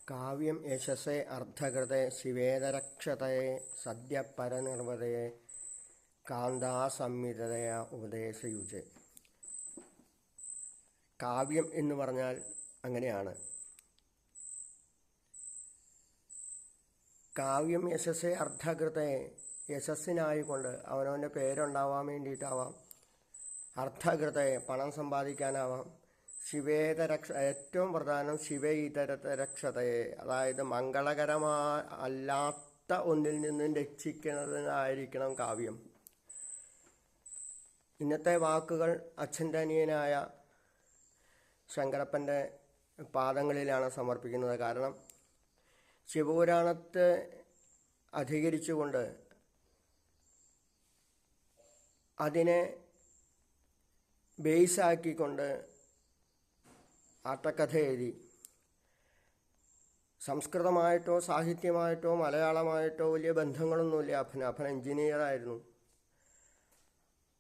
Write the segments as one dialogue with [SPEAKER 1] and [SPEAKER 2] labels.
[SPEAKER 1] കാവ്യം യശസേ അർദ്ധകൃതേ ശിവേതരക്ഷതയെ സദ്യ പരനിർവതയെ കാന്താസംഹിതയ ഉപദേശയുജെ. കാവ്യം എന്ന് പറഞ്ഞാൽ അങ്ങനെയാണ്. കാവ്യം യശസ്സേ അർദ്ധകൃതയെ, യശസ്സിനായിക്കൊണ്ട് അവനവൻ്റെ പേരുണ്ടാവാൻ വേണ്ടിയിട്ടാവാം. അർദ്ധകൃതയെ, പണം സമ്പാദിക്കാനാവാം. ശിവേതരക്ഷ, ഏറ്റവും പ്രധാനം ശിവയിതരക്ഷതയെ, അതായത് അല്ലാത്ത ഒന്നിൽ നിന്നും രക്ഷിക്കുന്നതിനായിരിക്കണം കാവ്യം. ഇന്നത്തെ വാക്കുകൾ അച്ഛൻ്റെ അനിയനായ ശങ്കരപ്പൻ്റെ പാദങ്ങളിലാണ് സമർപ്പിക്കുന്നത്. കാരണം ശിവപുരാണത്തെ അധികരിച്ചുകൊണ്ട് അതിനെ ബേസാക്കിക്കൊണ്ട് ആട്ടക്കഥ എഴുതി. സംസ്കൃതമായിട്ടോ സാഹിത്യമായിട്ടോ മലയാളമായിട്ടോ വലിയ ബന്ധങ്ങളൊന്നുമില്ല. അപ്പൻ എഞ്ചിനീയറായിരുന്നു.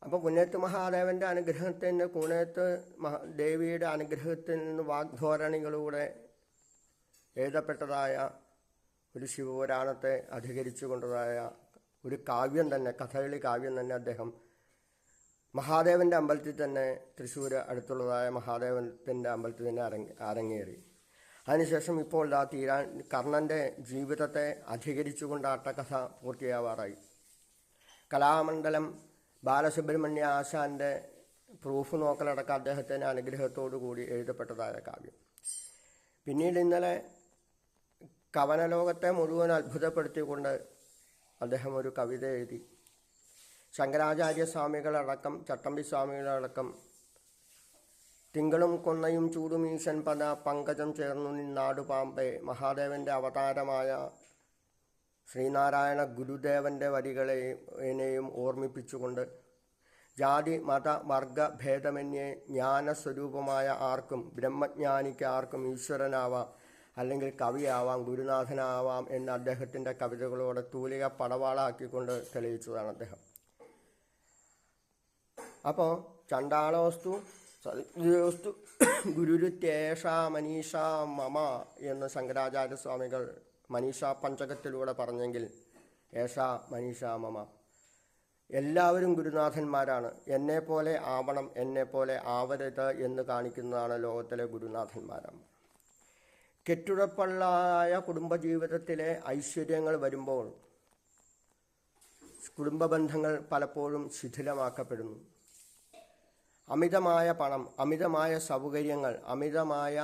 [SPEAKER 1] അപ്പോൾ പുന്നേത്ത് മഹാദേവൻ്റെ അനുഗ്രഹത്തിൻ്റെ കൂനേത്ത് ദേവിയുടെ അനുഗ്രഹത്തിൽ നിന്ന് വാഗ്ധോരണികളിലൂടെ എഴുതപ്പെട്ടതായ ഒരു ശിവപുരാണത്തെ അധികരിച്ചു കൊണ്ടതായ ഒരു കാവ്യം തന്നെ, കഥകളി കാവ്യം തന്നെ അദ്ദേഹം മഹാദേവൻ്റെ അമ്പലത്തിൽ തന്നെ, തൃശ്ശൂർ അടുത്തുള്ളതായ മഹാദേവത്തിൻ്റെ അമ്പലത്തിൽ തന്നെ അരങ്ങേറി. അതിനുശേഷം ഇപ്പോൾ കർണൻ്റെ ജീവിതത്തെ അധികരിച്ചുകൊണ്ട് ആട്ടക്കഥ പൂർത്തിയാവാറായി. കലാമണ്ഡലം ബാലസുബ്രഹ്മണ്യ ആശാൻ്റെ പ്രൂഫ് നോക്കലടക്കം അദ്ദേഹത്തിൻ്റെ അനുഗ്രഹത്തോടു കൂടി എഴുതപ്പെട്ടതായ കാവ്യം. പിന്നീട് ഇന്നലെ കവനലോകത്തെ മുഴുവൻ അത്ഭുതപ്പെടുത്തിക്കൊണ്ട് അദ്ദേഹം ഒരു കവിത എഴുതി. ശങ്കരാചാര്യ സ്വാമികളടക്കം, ചട്ടമ്പി സ്വാമികളടക്കം തിങ്കളും കൊന്നയും ചൂടുമീശൻ പദ പങ്കജം ചേർന്നു നിന്നാടു പാമ്പേ, മഹാദേവൻ്റെ അവതാരമായ ശ്രീനാരായണ ഗുരുദേവൻ്റെ വരികളെയും ഓർമ്മിപ്പിച്ചുകൊണ്ട് ജാതി മത വർഗ ഭേദമന്യേ ജ്ഞാനസ്വരൂപമായ ആർക്കും, ബ്രഹ്മജ്ഞാനിക്ക് ആർക്കും ഈശ്വരനാവാം, അല്ലെങ്കിൽ കവിയാവാം, ഗുരുനാഥനാവാം എന്ന് അദ്ദേഹത്തിൻ്റെ കവിതകളോടെ തൂലിക പടവാളാക്കിക്കൊണ്ട് തെളിയിച്ചതാണ് അദ്ദേഹം. അപ്പോൾ ചണ്ടാളോസ്തു സദ്യോസ്തു ഗുരുരുത്യേഷ മനീഷ മമ എന്ന് ശങ്കരാചാര്യ സ്വാമികൾ മനീഷാ പഞ്ചകത്തിലൂടെ പറഞ്ഞെങ്കിൽ ഏഷ മനീഷ മമ, എല്ലാവരും ഗുരുനാഥന്മാരാണ്. എന്നെപ്പോലെ ആവണം, എന്നെപ്പോലെ ആവരുത് എന്ന് കാണിക്കുന്നതാണ് ലോകത്തിലെ ഗുരുനാഥന്മാരാണ്. കെട്ടുറപ്പുള്ളതായ കുടുംബജീവിതത്തിലെ ഐശ്വര്യങ്ങൾ വരുമ്പോൾ കുടുംബ ബന്ധങ്ങൾ പലപ്പോഴും ശിഥിലമാക്കപ്പെടുന്നു. അമിതമായ പണം, അമിതമായ സൗകര്യങ്ങൾ, അമിതമായ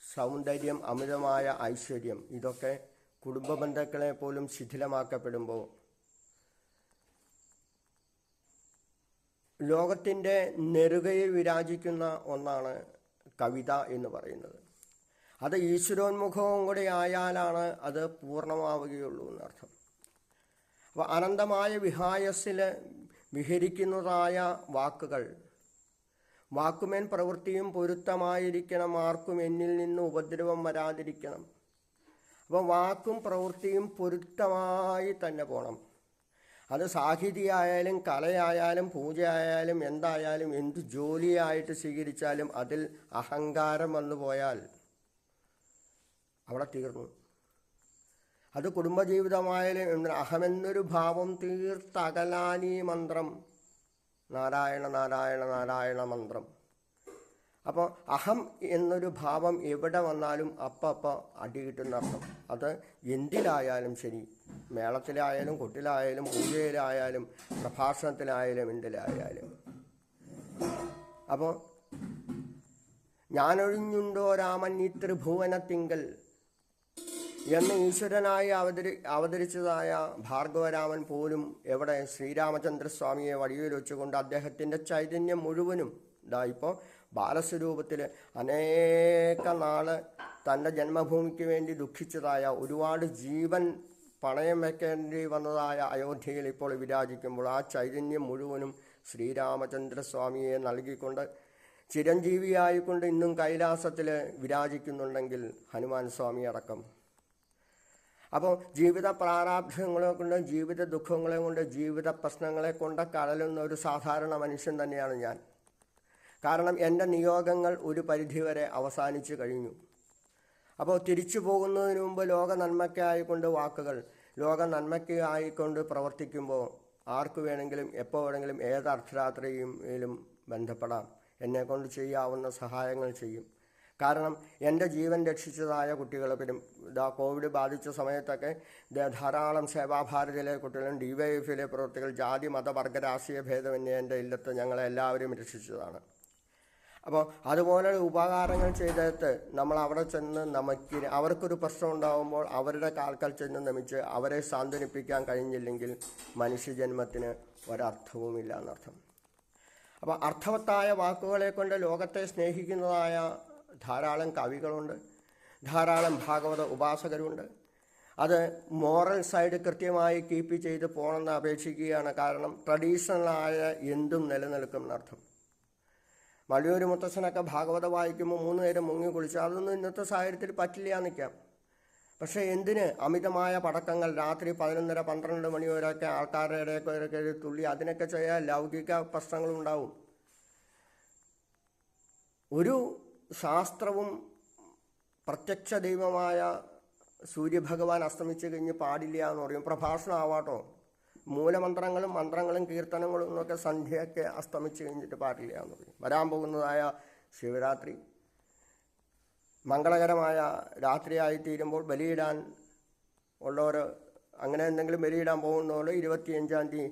[SPEAKER 1] സൗന്ദര്യം, അമിതമായ ഐശ്വര്യം, ഇതൊക്കെ കുടുംബ ബന്ധങ്ങളെ പോലും ശിഥിലമാക്കപ്പെടുമ്പോൾ ലോകത്തിൻ്റെ നെറുകയിൽ വിരാജിക്കുന്ന ഒന്നാണ് കവിത എന്ന് പറയുന്നത്. അത് ഈശ്വരോന്മുഖവും കൂടി ആയാലാണ് അത് പൂർണ്ണമാവുകയുള്ളൂ എന്നർത്ഥം. അപ്പോൾ അനന്തമായ വിഹായസ്സിൽ വിഹരിക്കുന്നതായ വാക്കുകൾ, വാക്കുമേൻ പ്രവൃത്തിയും പൊരുത്തമായിരിക്കണം, ആർക്കും എന്നിൽ നിന്ന് ഉപദ്രവം വരാതിരിക്കണം. അപ്പോൾ വാക്കും പ്രവൃത്തിയും പൊരുത്തമായി തന്നെ പോകണം. അത് സാഹിത്യമായാലും കലയായാലും പൂജയായാലും എന്തായാലും, എന്ത് ജോലിയായിട്ട് സ്വീകരിച്ചാലും അതിൽ അഹങ്കാരം വന്നു പോയാൽ അവിടെ തീർന്നു. അത് കുടുംബജീവിതമായാലും അഹമെന്നൊരു ഭാവം തീർത്തകലാനീ മന്ത്രം, നാരായണ നാരായണ നാരായണ മന്ത്രം. അപ്പോൾ അഹം എന്നൊരു ഭാവം എവിടെ വന്നാലും അപ്പം അടി കിട്ടുന്നർത്ഥം. അത് എന്തിലായാലും ശരി, മേളത്തിലായാലും കൊട്ടിലായാലും പൂജയിലായാലും പ്രഭാഷണത്തിലായാലും എന്തിലായാലും. അപ്പോൾ ഞാനൊഴിഞ്ഞുണ്ടോ രാമൻ ഈ ത്രിഭുവനത്തിങ്കൽ എന്ന് ഈശ്വരനായി അവതരിച്ചതായ ഭാർഗവരാമൻ പോലും എവിടെ ശ്രീരാമചന്ദ്രസ്വാമിയെ വഴിയിൽ വെച്ചുകൊണ്ട് അദ്ദേഹത്തിൻ്റെ ചൈതന്യം മുഴുവനും ഇപ്പോൾ ബാലസ്വരൂപത്തിൽ അനേക നാൾ തൻ്റെ ജന്മഭൂമിക്ക് വേണ്ടി ദുഃഖിച്ചതായ, ഒരുപാട് ജീവൻ പണയം വയ്ക്കേണ്ടി വന്നതായ അയോധ്യയിൽ ഇപ്പോൾ വിരാജിക്കുമ്പോൾ ആ ചൈതന്യം മുഴുവനും ശ്രീരാമചന്ദ്രസ്വാമിയെ നൽകിക്കൊണ്ട് ചിരഞ്ജീവിയായിക്കൊണ്ട് ഇന്നും കൈലാസത്തിൽ വിരാജിക്കുന്നുണ്ടെങ്കിൽ ഹനുമാൻ സ്വാമി അടക്കം. അപ്പോൾ ജീവിത പ്രാരാബ്ധങ്ങളെ കൊണ്ട്, ജീവിത ദുഃഖങ്ങളെ കൊണ്ട്, ജീവിത പ്രശ്നങ്ങളെ കൊണ്ട് കടലുന്ന ഒരു സാധാരണ മനുഷ്യൻ തന്നെയാണ് ഞാൻ. കാരണം എൻ്റെ നിയോഗങ്ങൾ ഒരു പരിധിവരെ അവസാനിച്ചു കഴിഞ്ഞു. അപ്പോൾ തിരിച്ചു പോകുന്നതിന് മുമ്പ് ലോക നന്മയ്ക്കായിക്കൊണ്ട് വാക്കുകൾ, ലോക നന്മയ്ക്ക് ആയിക്കൊണ്ട് പ്രവർത്തിക്കുമ്പോൾ ആർക്ക് വേണമെങ്കിലും എപ്പോൾ വേണമെങ്കിലും ഏത് അർദ്ധരാത്രിയിലും ബന്ധപ്പെടാം. എന്നെക്കൊണ്ട് ചെയ്യാവുന്ന സഹായങ്ങൾ ചെയ്യും. കാരണം എൻ്റെ ജീവൻ രക്ഷിച്ചതായ കുട്ടികൾ, പിന്നെ കോവിഡ് ബാധിച്ച സമയത്തൊക്കെ ധാരാളം സേവാഭാരതിയിലെ കുട്ടികളും DYFയിലെ പ്രവൃത്തികൾ, ജാതി മത വർഗ രാഷ്ട്രീയ ഭേദമന്യേ എൻ്റെ ഇല്ലത്ത് ഞങ്ങളെല്ലാവരും രക്ഷിച്ചതാണ്. അപ്പോൾ അതുപോലെ ഉപകാരങ്ങൾ ചെയ്തിട്ട് നമ്മൾ അവിടെ ചെന്ന് അവർക്കൊരു പ്രശ്നം ഉണ്ടാകുമ്പോൾ അവരുടെ കാൽക്കൽ ചെന്ന് നമിച്ച് അവരെ സാന്ത്വനിപ്പിക്കാൻ കഴിഞ്ഞില്ലെങ്കിൽ മനുഷ്യജന്മത്തിന് ഒരർത്ഥവുമില്ല എന്നർത്ഥം. അപ്പോൾ അർത്ഥവത്തായ വാക്കുകളെ കൊണ്ട് ലോകത്തെ സ്നേഹിക്കുന്നതായ ധാരാളം കവികളുണ്ട്, ധാരാളം ഭാഗവത ഉപാസകരുണ്ട്. അത് മോറൽ സൈഡ് കൃത്യമായി കീപ്പ് ചെയ്ത് പോകണമെന്ന് അപേക്ഷിക്കുകയാണ്. കാരണം ട്രഡീഷണലായ എന്തും നിലനിൽക്കും എന്നർത്ഥം. മലയൊരു മുത്തശ്ശനൊക്കെ ഭാഗവത വായിക്കുമ്പോൾ 3 നേരം മുങ്ങി കുളിച്ച് അതൊന്നും ഇന്നത്തെ സാഹചര്യത്തിൽ പറ്റില്ല നിൽക്കാം. പക്ഷേ എന്തിന് അമിതമായ പടക്കങ്ങൾ രാത്രി 11:30-12 മണി വരെയൊക്കെ ആൾക്കാരുടെ ഇടയ്ക്കൊക്കെ തുള്ളി അതിനൊക്കെ ചെയ്യാൻ ലൗകിക പ്രശ്നങ്ങളുണ്ടാവും. ഒരു ശാസ്ത്രവും പ്രത്യക്ഷ ദൈവമായ സൂര്യഭഗവാൻ അസ്തമിച്ച് കഴിഞ്ഞ് പാടില്ല എന്ന് പറയും. പ്രഭാഷണം ആവാട്ടോ, മൂലമന്ത്രങ്ങളും മന്ത്രങ്ങളും കീർത്തനങ്ങളും എന്നൊക്കെ സന്ധ്യയൊക്കെ അസ്തമിച്ച് കഴിഞ്ഞിട്ട് പാടില്ല എന്ന് പറയും. വരാൻ പോകുന്നതായ ശിവരാത്രി മംഗളകരമായ രാത്രിയായിത്തീരുമ്പോൾ ബലിയിടാൻ ഉള്ളവർ അങ്ങനെ എന്തെങ്കിലും ബലിയിടാൻ പോകുന്നവർ 25-ാം തീയതി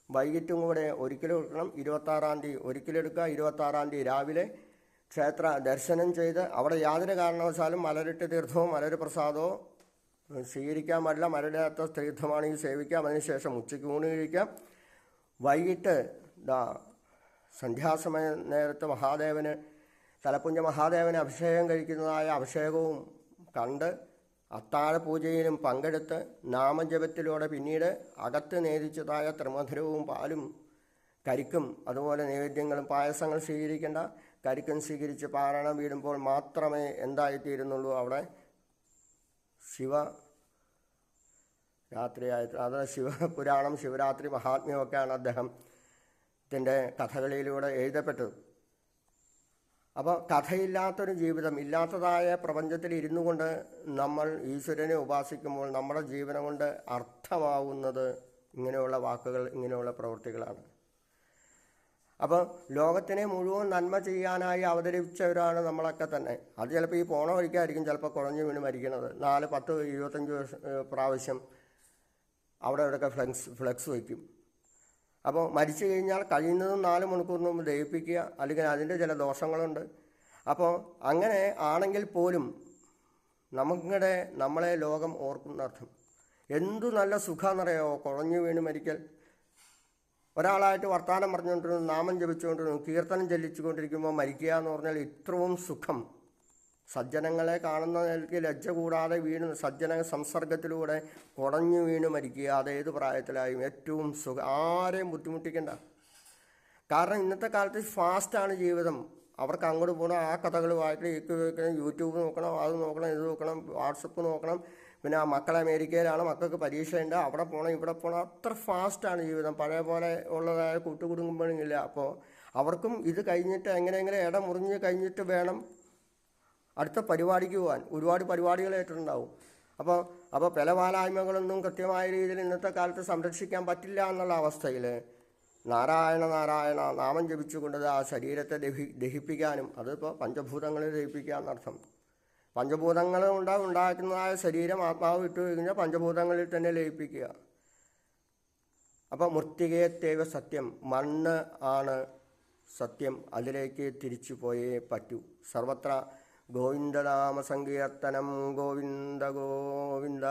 [SPEAKER 1] വൈകിട്ടും കൂടെ ഒരിക്കലെടുക്കണം, 26-ാം തീയതി ഒരിക്കലെടുക്കുക. 26-ാം തീയതി രാവിലെ ക്ഷേത്ര ദർശനം ചെയ്ത് അവിടെ യാതൊരു കാരണവശാലും മലരിട്ട് തീർത്ഥമോ മലര് പ്രസാദമോ സ്വീകരിക്കാൻ പാടില്ല. മലരിടാത്ത തീർത്ഥമാണെങ്കിൽ സേവിക്കാം. അതിനുശേഷം ഉച്ചയ്ക്ക് ഊണ് കഴിക്കാം. വൈകിട്ട് സന്ധ്യാസമയ നേരത്ത് മഹാദേവന് തലപ്പുഞ്ച മഹാദേവന് അഭിഷേകം കഴിക്കുന്നതായ അഭിഷേകവും കണ്ട് അത്താഴ പൂജയിലും പങ്കെടുത്ത് നാമജപത്തിലൂടെ പിന്നീട് അകത്ത് നേദിച്ചതായ ത്രിമധുരവും പാലും കരിക്കും അതുപോലെ നൈവേദ്യങ്ങളും പായസങ്ങൾ സ്വീകരിക്കേണ്ട. കരിക്കും സ്വീകരിച്ച് പാരായണം വീടുമ്പോൾ മാത്രമേ എന്തായിത്തീരുന്നുള്ളൂ, അവിടെ ശിവ രാത്രിയായിട്ട്. അത് ശിവപുരാണം ശിവരാത്രി മഹാത്മ്യമൊക്കെയാണ് അദ്ദേഹത്തിൻ്റെ കഥകളിയിലൂടെ എഴുതപ്പെട്ടത്. അപ്പോൾ കഥയില്ലാത്തൊരു ജീവിതം, ഇല്ലാത്തതായ പ്രപഞ്ചത്തിൽ ഇരുന്നു കൊണ്ട് നമ്മൾ ഈശ്വരനെ ഉപാസിക്കുമ്പോൾ നമ്മുടെ ജീവനം കൊണ്ട് അർത്ഥമാവുന്നത് ഇങ്ങനെയുള്ള വാക്കുകൾ, ഇങ്ങനെയുള്ള പ്രവൃത്തികളാണ്. അപ്പോൾ ലോകത്തിനെ മുഴുവൻ നന്മ ചെയ്യാനായി അവതരിപ്പിച്ചവരാണ് നമ്മളൊക്കെ തന്നെ. അത് ചിലപ്പോൾ ഈ പോണ വഴിക്കായിരിക്കും ചിലപ്പോൾ കുഴഞ്ഞു വീണ് മരിക്കണത്. 4, 10, 25 പ്രാവശ്യം അവിടെ ഇവിടെയൊക്കെ ഫ്ലെക്സ് വയ്ക്കും. അപ്പോൾ മരിച്ചു കഴിഞ്ഞാൽ കഴിയുന്നതും 4 മണിക്കൂറിന് മുമ്പ് ദഹിപ്പിക്കുക, അല്ലെങ്കിൽ അതിൻ്റെ ചില ദോഷങ്ങളുണ്ട്. അപ്പോൾ അങ്ങനെ ആണെങ്കിൽ പോലും നമ്മളെ ലോകം ഓർക്കുന്നർത്ഥം. എന്തു നല്ല സുഖമെന്നറിയാമോ കുഴഞ്ഞു വീണ് മരിക്കൽ. ഒരാളായിട്ട് വർത്തമാനം പറഞ്ഞുകൊണ്ടിരുന്നു, നാമം ജപിച്ചുകൊണ്ടിരുന്നു, കീർത്തനം ചൊല്ലിച്ചുകൊണ്ടിരിക്കുമ്പോൾ മരിക്കുക എന്ന് പറഞ്ഞാൽ ഇത്രയും സുഖം. സജ്ജനങ്ങളെ കാണുന്ന നിലയ്ക്ക് ലജ്ജ കൂടാതെ വീണ് സജ്ജന സംസർഗത്തിലൂടെ കുടഞ്ഞു വീണ് മരിക്കുക. അതേത് പ്രായത്തിലായും ഏറ്റവും സുഖം. ആരെയും ബുദ്ധിമുട്ടിക്കണ്ട. കാരണം ഇന്നത്തെ കാലത്ത് ഫാസ്റ്റാണ് ജീവിതം. അവർക്ക് അങ്ങോട്ട് പോകണം, ആ കഥകൾ വായിക്കണം, വെക്കണം, യൂട്യൂബ് നോക്കണം, അത് നോക്കണം, ഇത് നോക്കണം, വാട്സപ്പ് നോക്കണം. പിന്നെ ആ മക്കളെ അമേരിക്കയിലാണ്, മക്കൾക്ക് പരീക്ഷയുണ്ട്, അവിടെ പോകണം, ഇവിടെ പോകണം. അത്ര ഫാസ്റ്റാണ് ജീവിതം. പഴയ പോലെ ഉള്ളതായ കൂട്ടുകുടുംബങ്ങളില്ല. അപ്പോൾ അവർക്കും ഇത് കഴിഞ്ഞിട്ട് എങ്ങനെയെങ്കിലും ഇട മുറിഞ്ഞ് കഴിഞ്ഞിട്ട് വേണം അടുത്ത പരിപാടിക്ക് പോകാൻ. ഒരുപാട് പരിപാടികളായിട്ടുണ്ടാവും. അപ്പോൾ പല പാലായ്മകളൊന്നും കൃത്യമായ രീതിയിൽ ഇന്നത്തെ കാലത്ത് സംരക്ഷിക്കാൻ പറ്റില്ല എന്നുള്ള അവസ്ഥയിൽ നാരായണ നാരായണ നാമം ജപിച്ചുകൊണ്ട് ആ ശരീരത്തെ ദഹിപ്പിക്കാനും, അതിപ്പോൾ പഞ്ചഭൂതങ്ങളെ ദഹിപ്പിക്കുക എന്നർത്ഥം. പഞ്ചഭൂതങ്ങൾ ഉണ്ടാക്കുന്നതായ ശരീരം ആത്മാവ് വിട്ടു കഴിഞ്ഞാൽ പഞ്ചഭൂതങ്ങളിൽ തന്നെ ലയിപ്പിക്കുക. അപ്പോൾ മൃത്തികേത്തേവ സത്യം, മണ്ണ് ആണ് സത്യം, അതിലേക്ക് തിരിച്ചു പോയേ പറ്റൂ. സർവത്ര ഗോവിന്ദനാമ സങ്കീർത്തനം, ഗോവിന്ദ ഗോവിന്ദ.